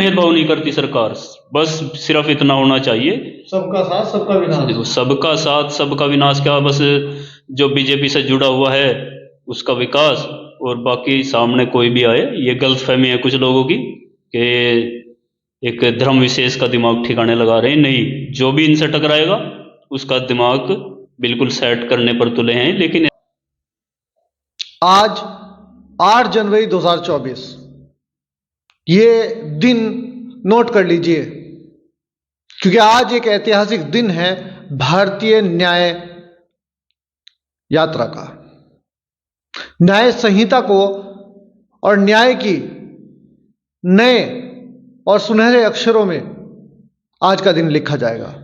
भेदभाव नहीं करती सरकार, बस सिर्फ इतना होना चाहिए, सबका साथ सबका विनाश। सबका साथ सबका विनाश, क्या बस जो बीजेपी से जुड़ा हुआ है उसका विकास, और बाकी सामने कोई भी आए, ये गलतफहमी है कुछ लोगों की कि एक धर्म विशेष का दिमाग ठिकाने लगा रहे हैं। नहीं, जो भी इनसे टकराएगा उसका दिमाग बिल्कुल सेट करने पर तुले हैं। लेकिन आज 8 जनवरी 2024, ये दिन नोट कर लीजिए, क्योंकि आज एक ऐतिहासिक दिन है भारतीय न्याय यात्रा का। न्याय संहिता को और न्याय की नए और सुनहरे अक्षरों में आज का दिन लिखा जाएगा,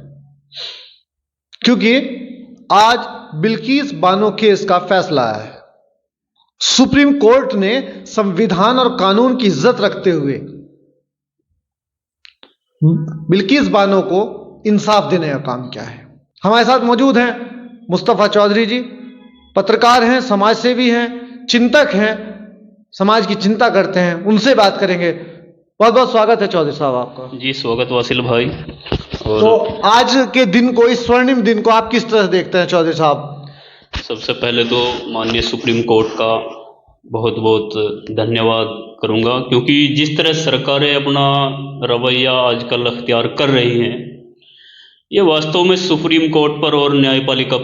क्योंकि आज बिल्किस बानो केस का फैसला आया है। सुप्रीम कोर्ट ने संविधान और कानून की इज्जत रखते हुए बिल्किस बानो को इंसाफ देने का काम किया है। हमारे साथ मौजूद हैं मुस्तफा चौधरी जी, पत्रकार हैं, समाज सेवी हैं, चिंतक हैं, समाज की चिंता करते हैं, उनसे बात करेंगे। बहुत बहुत स्वागत है चौधरी साहब आपका। जी स्वागत वासिल भाई। और तो आज के दिन को, इस स्वर्णिम दिन को आप किस तरह देखते हैं चौधरी साहब? सबसे पहले तो माननीय सुप्रीम कोर्ट का बहुत बहुत धन्यवाद करूंगा, क्योंकि जिस तरह सरकारें अपना रवैया आजकल अख्तियार कर रही हैं, ये वास्तव में सुप्रीम कोर्ट पर और न्यायपालिका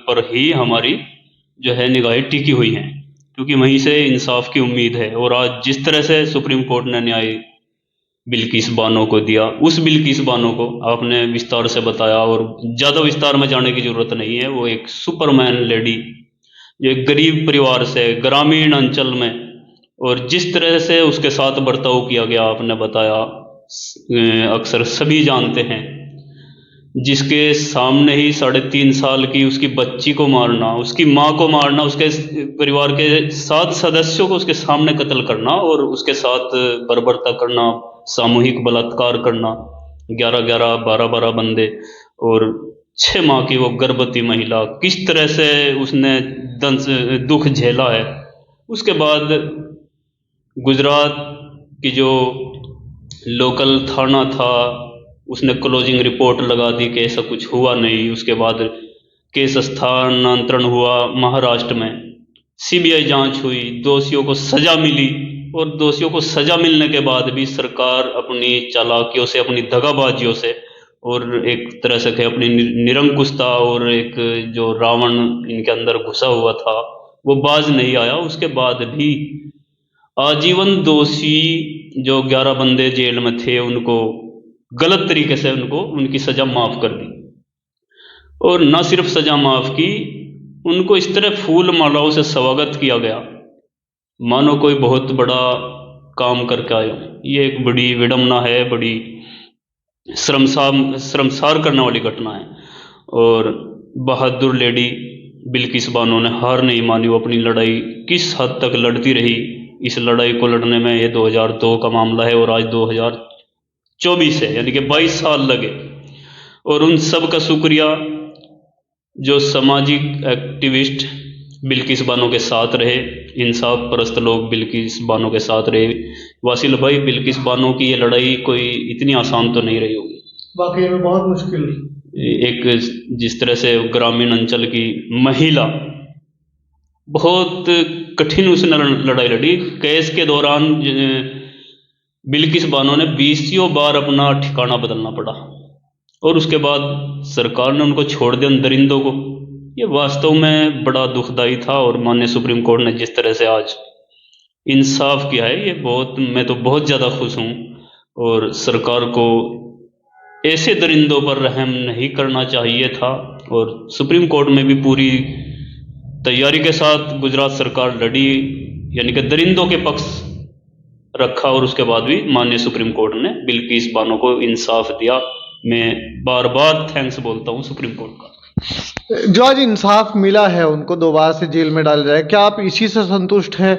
पर ही हमारी जो है निगाहें टिकी हुई हैं, क्योंकि वहीं से इंसाफ की उम्मीद है। और आज जिस तरह से सुप्रीम कोर्ट ने न्याय बिल्किस बानो को दिया, उस बिल्किस बानो को आपने विस्तार से बताया और ज़्यादा विस्तार में जाने की ज़रूरत नहीं है। वो एक सुपरमैन लेडी, जो एक गरीब परिवार से ग्रामीण अंचल में, और जिस तरह से उसके साथ बर्ताव किया गया आपने बताया, अक्सर सभी जानते हैं, जिसके सामने ही 3.5 साल की उसकी बच्ची को मारना, उसकी माँ को मारना, उसके परिवार के 7 सदस्यों को उसके सामने कत्ल करना और उसके साथ बर्बरता करना, सामूहिक बलात्कार करना, 11-11, 12-12 बंदे, और 6 माह की वो गर्भवती महिला, किस तरह से उसने दुख झेला है। उसके बाद गुजरात की जो लोकल थाना था, उसने क्लोजिंग रिपोर्ट लगा दी कि ऐसा कुछ हुआ नहीं। उसके बाद केस स्थानांतरण हुआ महाराष्ट्र में, सीबीआई जांच हुई, दोषियों को सजा मिली, और दोषियों को सजा मिलने के बाद भी सरकार अपनी चालाकियों से, अपनी दगाबाजियों से, और एक तरह से कहे अपनी निरंकुशता, और एक जो रावण इनके अंदर घुसा हुआ था वो बाज नहीं आया। उसके बाद भी आजीवन दोषी जो 11 बंदे जेल में थे, उनको गलत तरीके से उनकी सजा माफ कर दी, और न सिर्फ सजा माफ की, उनको इस तरह फूल मालाओं से स्वागत किया गया मानो कोई बहुत बड़ा काम करके आए। ये एक बड़ी विडम्बना है, बड़ी शर्मसार करने वाली घटना है। और बहादुर लेडी बिल्किस बानो ने हार नहीं मानी, वो अपनी लड़ाई किस हद तक लड़ती रही। इस लड़ाई को लड़ने में ये 2002 का मामला है और आज 2024 है, यानी कि 22 साल लगे। और उन सब का शुक्रिया जो सामाजिक एक्टिविस्ट बिल्किस बानो के साथ रहे, इंसाफ परस्त लोग बिल्किस बानो के साथ रहे। वासिल भाई, बिल्किस बानो की ये लड़ाई कोई इतनी आसान तो नहीं रही होगी, वाकई में बहुत मुश्किल। एक जिस तरह से ग्रामीण अंचल की महिला, बहुत कठिन उसने लड़ाई लड़ी। केस के दौरान बिल्किस बानो ने 20 बार अपना ठिकाना बदलना पड़ा, और उसके बाद सरकार ने उनको छोड़ दिया दरिंदों को। ये वास्तव में बड़ा दुखदाई था, और माननीय सुप्रीम कोर्ट ने जिस तरह से आज इंसाफ किया है, ये मैं तो बहुत ज़्यादा खुश हूँ। और सरकार को ऐसे दरिंदों पर रहम नहीं करना चाहिए था, और सुप्रीम कोर्ट में भी पूरी तैयारी के साथ गुजरात सरकार लड़ी, यानी कि दरिंदों के पक्ष रखा, और उसके बाद भी माननीय सुप्रीम कोर्ट ने बिल्किस बानो को इंसाफ दिया। मैं बार बार थैंक्स बोलता हूँ सुप्रीम कोर्ट का। जो आज इंसाफ मिला है, उनको दोबारा से जेल में डाला जाए, क्या आप इसी से संतुष्ट हैं,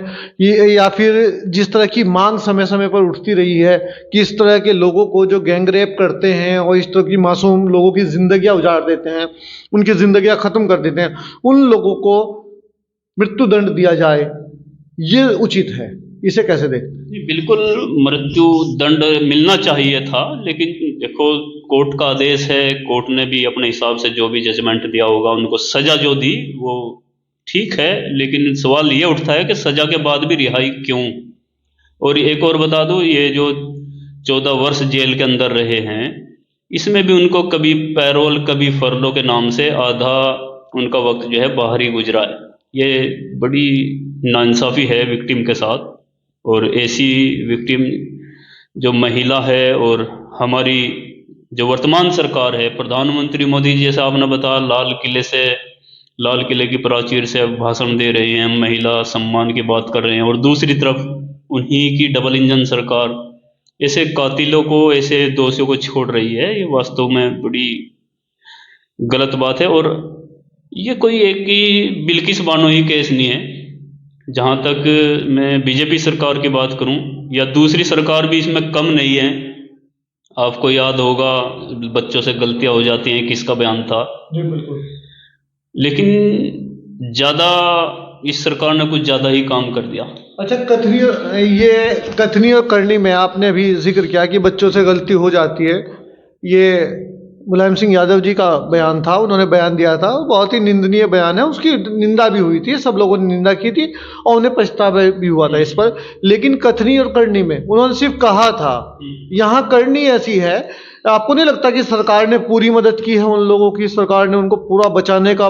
या फिर जिस तरह की मांग समय समय पर उठती रही है कि इस तरह के लोगों को जो गैंग रेप करते हैं और इस तरह की मासूम लोगों की जिंदगियां उजाड़ देते हैं, उनकी जिंदगियां खत्म कर देते हैं, उन लोगों को मृत्युदंड दिया जाए, ये उचित है? इसे कैसे देखते हैं? जी, बिल्कुल मृत्यु दंड मिलना चाहिए था, लेकिन देखो कोर्ट का आदेश है, कोर्ट ने भी अपने हिसाब से जो भी जजमेंट दिया होगा, उनको सजा जो दी वो ठीक है, लेकिन सवाल ये उठता है कि सजा के बाद भी रिहाई क्यों? और एक और बता दूं, ये जो 14 वर्ष जेल के अंदर रहे हैं, इसमें भी उनको कभी पैरोल कभी फरलो के नाम से आधा उनका वक्त जो है बाहर ही गुजरा है। ये बड़ी नाइंसाफ़ी है विक्टिम के साथ। और ऐसी विक्टिम जो महिला है, और हमारी जो वर्तमान सरकार है, प्रधानमंत्री मोदी जी, जैसे आपने बताया, लाल किले की प्राचीर से अब भाषण दे रहे हैं, महिला सम्मान की बात कर रहे हैं, और दूसरी तरफ उन्हीं की डबल इंजन सरकार ऐसे कातिलों को, ऐसे दोषियों को छोड़ रही है। ये वास्तव में बड़ी गलत बात है। और ये कोई एक ही बिल्किस बानो ही केस नहीं है। जहाँ तक मैं बीजेपी सरकार की बात करूँ, या दूसरी सरकार भी इसमें कम नहीं है। आपको याद होगा, बच्चों से गलतियां हो जाती हैं, किसका बयान था, जी बिल्कुल। लेकिन ज़्यादा इस सरकार ने कुछ ज़्यादा ही काम कर दिया। अच्छा, कथनी और करनी में आपने अभी जिक्र किया कि बच्चों से गलती हो जाती है। ये मुलायम सिंह यादव जी का बयान था, उन्होंने बयान दिया था, बहुत ही निंदनीय बयान है, उसकी निंदा भी हुई थी, सब लोगों ने निंदा की थी और उन्हें पछतावा भी हुआ था इस पर। लेकिन कथनी और करनी में उन्होंने सिर्फ कहा था, यहाँ करनी ऐसी है। आपको नहीं लगता कि सरकार ने पूरी मदद की है उन लोगों की? सरकार ने उनको पूरा बचाने का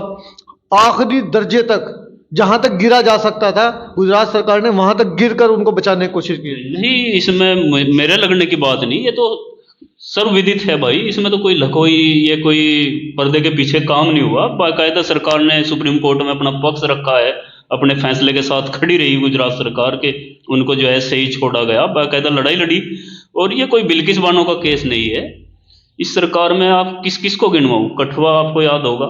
आखिरी दर्जे तक, जहां तक गिरा जा सकता था, गुजरात सरकार ने वहां तक गिर कर उनको बचाने की कोशिश की। नहीं, इसमें मेरे लगने की बात नहीं, ये तो सर्वविदित है भाई। इसमें तो ये कोई पर्दे के पीछे काम नहीं हुआ। बाकायदा सरकार ने सुप्रीम कोर्ट में अपना पक्ष रखा है, अपने फैसले के साथ खड़ी रही गुजरात सरकार के, उनको जो है सही छोड़ा गया, बाकायदा लड़ाई लड़ी। और ये कोई बिल्किस बानो का केस नहीं है। इस सरकार में आप किस किस को गिनवाऊं? कठुआ आपको याद होगा,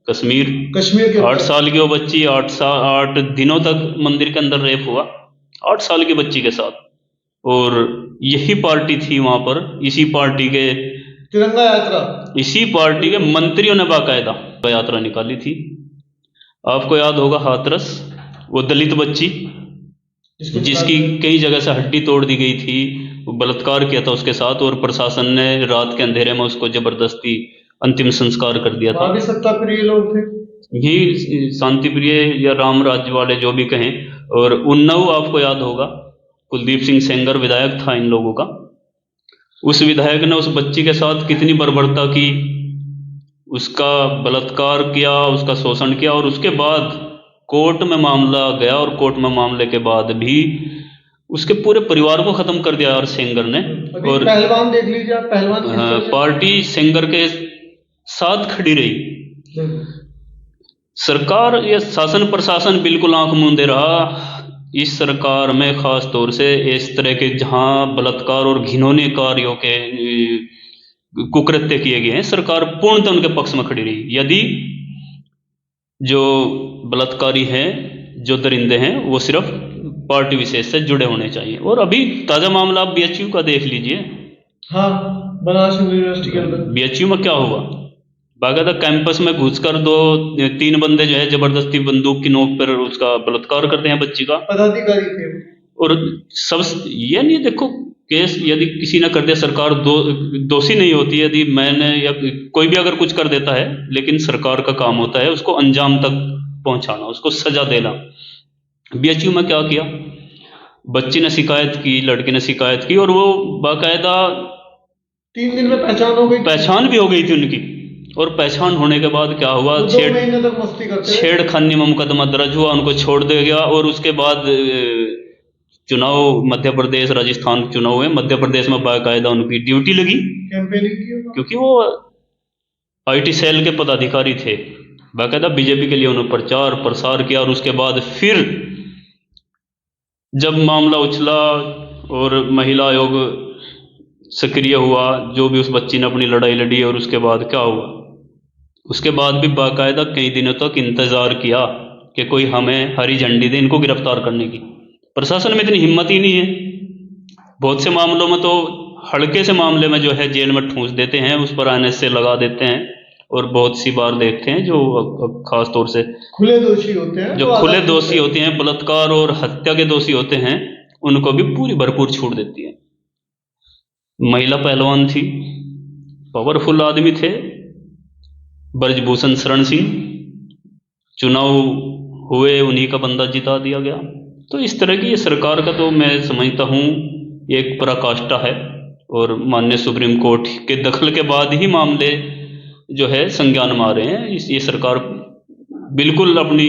कश्मीर कश्मीर के 8 साल की वो बच्ची 8 दिनों तक मंदिर के अंदर रेप हुआ, 8 साल की बच्ची के साथ। और यही पार्टी थी वहां पर, इसी पार्टी के मंत्रियों ने बाकायदा यात्रा निकाली थी। आपको याद होगा हाथरस, वो दलित बच्ची जिसकी कई जगह से हड्डी तोड़ दी गई थी, वो बलात्कार किया था उसके साथ, और प्रशासन ने रात के अंधेरे में उसको जबरदस्ती अंतिम संस्कार कर दिया था। भी सत्ता प्रिय लोग थे, यही शांति प्रिय या राम राज्य वाले जो भी कहें। और उन्नाव आपको याद होगा, कुलदीप सिंह सेंगर विधायक था इन लोगों का। उस विधायक ने उस बच्ची के साथ कितनी बर्बरता की, उसका बलात्कार किया, उसका शोषण किया, और उसके बाद कोर्ट में मामला गया, और कोर्ट में मामले के बाद भी उसके पूरे परिवार को खत्म कर दिया यार सेंगर ने। और पहलवान देख लीजिए आप, पहलवान पार्टी सेंगर के साथ खड़ी रही। सरकार या शासन प्रशासन बिल्कुल आंख मूंदे रहा। इस सरकार में खास तौर से इस तरह के जहां बलात्कार और घिनौने कार्यों के कुकृत्य किए गए हैं, सरकार पूर्णतः उनके पक्ष में खड़ी रही। यदि जो बलात्कारी हैं, जो दरिंदे हैं, वो सिर्फ पार्टी विशेष से जुड़े होने चाहिए। और अभी ताज़ा मामला आप बीएचयू का देख लीजिए। हाँ, बनारस यूनिवर्सिटी के अंदर बीएचयू में क्या हुआ, बाकायदा कैंपस में घुसकर 2-3 बंदे जो है जबरदस्ती बंदूक की नोक पर उसका बलात्कार करते हैं बच्ची का। पदाधिकारी थे। और सब ये नहीं देखो, केस यदि किसी ने कर दिया, सरकार दोषी नहीं होती। यदि मैंने या कोई भी अगर कुछ कर देता है, लेकिन सरकार का काम होता है उसको अंजाम तक पहुंचाना, उसको सजा देना। बीएचयू में क्या किया, बच्ची ने शिकायत की, लड़के ने शिकायत की, और वो बाकायदा 3 दिन में पहचान भी हो गई थी उनकी। और पहचान होने के बाद क्या हुआ, 2 महीने तक मस्ती करते, छेड़खानी में मुकदमा दर्ज हुआ, उनको छोड़ दिया गया। और उसके बाद चुनाव, मध्य प्रदेश राजस्थान चुनाव हुए, मध्य प्रदेश में बाकायदा उनकी ड्यूटी लगी, कैंपेनिंग की, क्योंकि वो आईटी सेल के पदाधिकारी थे। बाकायदा बीजेपी के लिए उन्होंने प्रचार प्रसार किया। और उसके बाद फिर जब मामला उछला और महिला आयोग सक्रिय हुआ, जो भी उस बच्ची ने अपनी लड़ाई लड़ी, और उसके बाद क्या हुआ, उसके बाद भी बाकायदा कई दिनों तक इंतजार किया कि कोई हमें हरी झंडी दे इनको गिरफ्तार करने की। प्रशासन में इतनी हिम्मत ही नहीं है। बहुत से मामलों में तो हल्के से मामले में जो है जेल में ठूंस देते हैं, उस पर एनएसए लगा देते हैं, और बहुत सी बार देखते हैं जो खास तौर से खुले दोषी होते हैं, जो तो खुले आज़ादी दोषी मिलती होते हैं, बलात्कार और हत्या के दोषी होते हैं, उनको भी पूरी भरपूर छूट देती है। महिला पहलवान थी, पावरफुल आदमी थे, ब्रजभूषण शरण सिंह, चुनाव हुए, उन्हीं का बंदा जिता दिया गया। तो इस तरह की ये सरकार का तो मैं समझता हूँ एक पराकाष्ठा है, और माननीय सुप्रीम कोर्ट के दखल के बाद ही मामले जो है संज्ञान में आ रहे हैं। ये सरकार बिल्कुल अपनी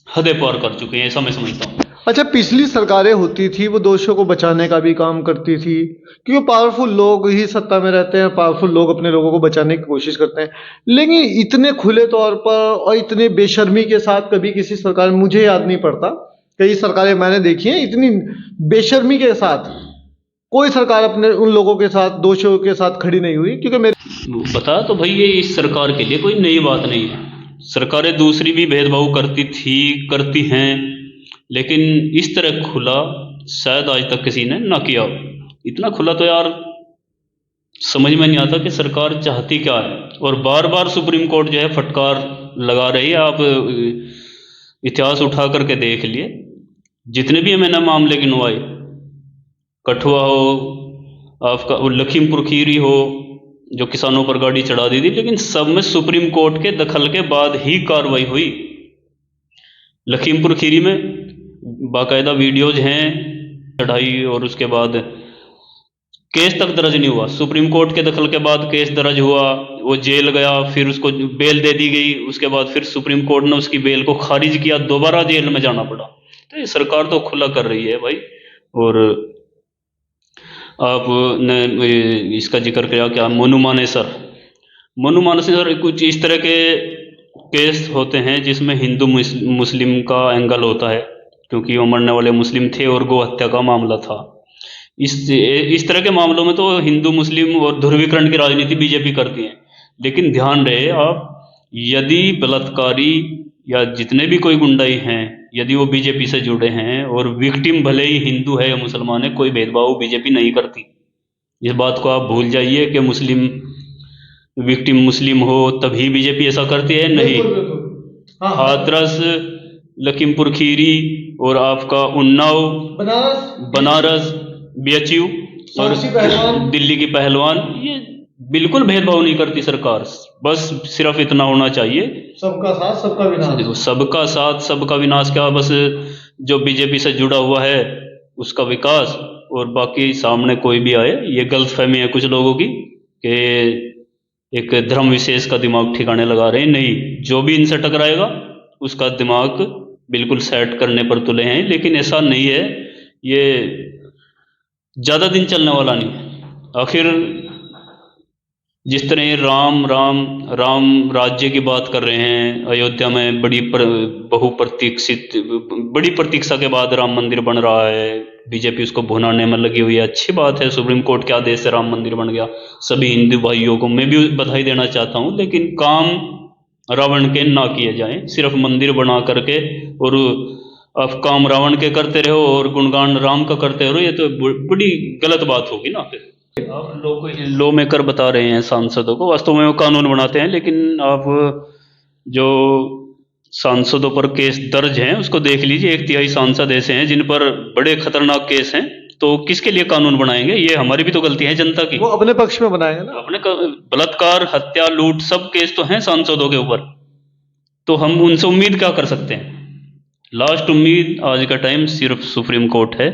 हदें पार कर चुके हैं, ऐसा मैं समझता हूँ। अच्छा, पिछली सरकारें होती थी वो दोषियों को बचाने का भी काम करती थी, क्योंकि पावरफुल लोग ही सत्ता में रहते हैं, पावरफुल लोग अपने लोगों को बचाने की कोशिश करते हैं। लेकिन इतने खुले तौर पर और इतने बेशर्मी के साथ कभी किसी सरकार, मुझे याद नहीं पड़ता, कई सरकारें मैंने देखी हैं, इतनी बेशर्मी के साथ कोई सरकार अपने उन लोगों के साथ, दोषियों के साथ खड़ी नहीं हुई। क्योंकि मेरे बता तो भाई, ये इस सरकार के लिए कोई नई बात नहीं है। सरकारें दूसरी भी भेदभाव करती थी, करती हैं, लेकिन इस तरह खुला शायद आज तक किसी ने ना किया। इतना खुला तो यार समझ में नहीं आता कि सरकार चाहती क्या है। और बार बार सुप्रीम कोर्ट जो है फटकार लगा रही है। आप इतिहास उठा करके देख लिए, जितने भी मैंने मामले गिनवाए, कठुआ हो, आपका लखीमपुर खीरी हो, जो किसानों पर गाड़ी चढ़ा दी थी, लेकिन सब में सुप्रीम कोर्ट के दखल के बाद ही कार्रवाई हुई। लखीमपुर खीरी में बाकायदा वीडियोज हैं चढ़ाई, और उसके बाद केस तक दर्ज नहीं हुआ। सुप्रीम कोर्ट के दखल के बाद केस दर्ज हुआ, वो जेल गया, फिर उसको बेल दे दी गई, उसके बाद फिर सुप्रीम कोर्ट ने उसकी बेल को खारिज किया, दोबारा जेल में जाना पड़ा। तो ये सरकार तो खुला कर रही है भाई। और आपने इसका जिक्र किया क्या, मनु मानेसर, मनु मानेसर, कुछ इस तरह के केस होते हैं जिसमें हिंदू मुस्लिम का एंगल होता है, क्योंकि वो मरने वाले मुस्लिम थे और गौ हत्या का मामला था। इस तरह के मामलों में तो हिंदू मुस्लिम और ध्रुवीकरण की राजनीति बीजेपी करती है। लेकिन ध्यान रहे आप, यदि बलात्कारी या जितने भी कोई गुंडाई हैं, यदि वो बीजेपी से जुड़े हैं, और विक्टिम भले ही हिंदू है या मुसलमान है, कोई भेदभाव बीजेपी नहीं करती। इस बात को आप भूल जाइए कि मुस्लिम विक्टिम मुस्लिम हो तभी बीजेपी ऐसा करती है, नहीं। हाथरस, लखीमपुर खीरी, और आपका उन्नाव, बनारस, बीएचयू और दिल्ली की पहलवान, ये बिल्कुल भेदभाव नहीं करती सरकार। बस सिर्फ इतना होना चाहिए, सबका साथ सबका विनाश। देखो, सबका साथ सबका विनाश क्या, बस जो बीजेपी से जुड़ा हुआ है उसका विकास, और बाकी सामने कोई भी आए। ये गलतफहमी है कुछ लोगों की कि एक धर्म विशेष का दिमाग ठिकाने लगा रहे हैं। नहीं, जो भी इनसे टकराएगा उसका दिमाग बिल्कुल सेट करने पर तुले हैं। लेकिन ऐसा नहीं है, ये ज़्यादा दिन चलने वाला नहीं है। आखिर जिस तरह राम राज्य की बात कर रहे हैं, अयोध्या में बड़ी प्रतीक्षा के बाद राम मंदिर बन रहा है, बीजेपी उसको भुनाने में लगी हुई है। अच्छी बात है, सुप्रीम कोर्ट के आदेश से राम मंदिर बन गया। सभी हिंदू भाइयों को मैं भी बधाई देना चाहता हूँ, लेकिन काम रावण के ना किए जाएं। सिर्फ मंदिर बना करके और आप काम रावण के करते रहो और गुणगान राम का करते रहो, ये तो बड़ी गलत बात होगी ना। फिर आप लॉ मेकर बता रहे हैं सांसदों को, वास्तव में वो कानून बनाते हैं, लेकिन आप जो सांसदों पर केस दर्ज हैं उसको देख लीजिए। 1/3 सांसद ऐसे हैं जिन पर बड़े खतरनाक केस हैं, तो किसके लिए कानून बनाएंगे? ये हमारी भी तो गलती है, जनता की। वो अपने पक्ष में बनाएंगे ना, अपने बलात्कार, हत्या, लूट, सब केस तो हैं सांसदों के ऊपर, तो हम उनसे उम्मीद क्या कर सकते हैं? लास्ट उम्मीद आज का टाइम सिर्फ सुप्रीम कोर्ट है,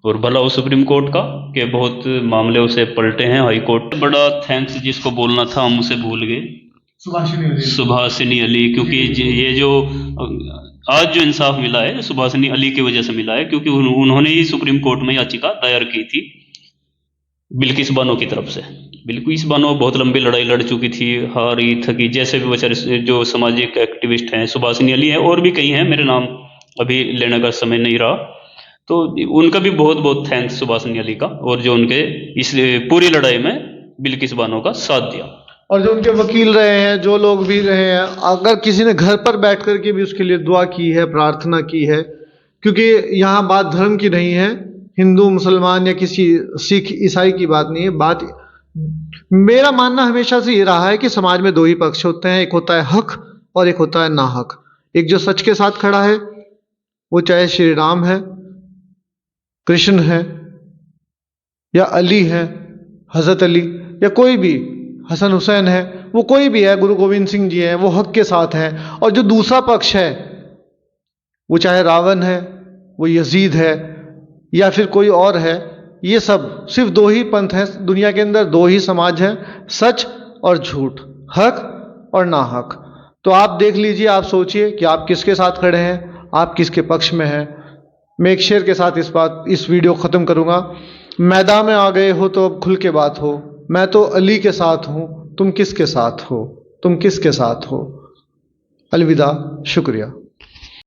और भला हो सुप्रीम कोर्ट का कि बहुत मामले उसे पलटे हैं। हाई कोर्ट बड़ा थैंक्स जिसको बोलना था हम उसे भूल गए, सुभाषिनी अली, क्योंकि ये जो आज जो इंसाफ मिला है सुभाषिनी अली की वजह से मिला है, क्योंकि उन्होंने ही सुप्रीम कोर्ट में याचिका दायर की थी बिल्किस बानो की तरफ से। बिल्किस बानो बहुत लंबी लड़ाई लड़ चुकी थी, हारी थकी, जैसे भी बेचारे जो सामाजिक एक्टिविस्ट हैं, सुभाषिनी अली हैं और भी कई हैं, मेरे नाम अभी लेने का समय नहीं रहा, तो उनका भी बहुत बहुत थैंक्स सुभाषिनी अली का, और जो उनके इस पूरी लड़ाई में बिल्किस बानो का साथ दिया। और जो उनके वकील रहे हैं, जो लोग भी रहे हैं, अगर किसी ने घर पर बैठ कर के भी उसके लिए दुआ की है, प्रार्थना की है, क्योंकि यहाँ बात धर्म की नहीं है, हिंदू मुसलमान या किसी सिख ईसाई की बात नहीं है, बात मेरा मानना हमेशा से ये रहा है कि समाज में दो ही पक्ष होते हैं, एक होता है हक और एक होता है नाहक। एक जो सच के साथ खड़ा है, वो चाहे श्री राम है, कृष्ण है, या अली है, हजरत अली, या कोई भी, हसन हुसैन है, वो कोई भी है, गुरु गोविंद सिंह जी हैं, वो हक के साथ हैं। और जो दूसरा पक्ष है, वो चाहे रावण है, वो यजीद है, या फिर कोई और है, ये सब सिर्फ दो ही पंथ हैं दुनिया के अंदर, दो ही समाज हैं, सच और झूठ, हक और नाहक। तो आप देख लीजिए, आप सोचिए कि आप किसके साथ खड़े हैं, आप किसके पक्ष में हैं। मैं एक शेर के साथ इस वीडियो ख़त्म करूँगा। मैदान में आ गए हो तो अब खुल के बात हो, मैं तो अली के साथ हूँ, तुम किसके साथ हो, तुम किसके साथ हो। अलविदा, शुक्रिया।